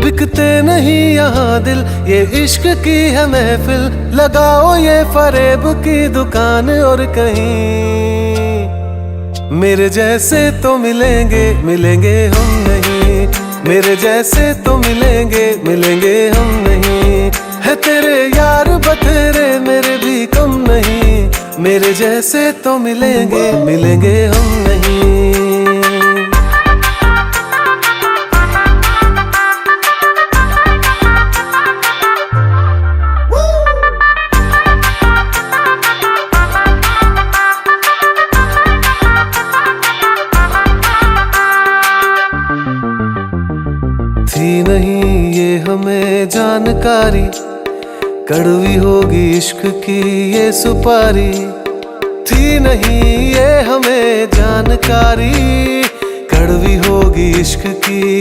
बिकते नहीं यहाँ दिल, ये इश्क की है महफिल। लगाओ ये फरेब की दुकान और कहीं मेरे जैसे तो मिलेंगे मिलेंगे हम नहीं। मेरे जैसे तो मिलेंगे मिलेंगे हम नहीं। है तेरे यार बतेरे मेरे भी कम नहीं। मेरे जैसे तो मिलेंगे मिलेंगे हम नहीं। थी नहीं ये हमें जानकारी, कड़वी होगी इश्क की ये सुपारी। थी नहीं ये हमें जानकारी, कड़वी होगी इश्क की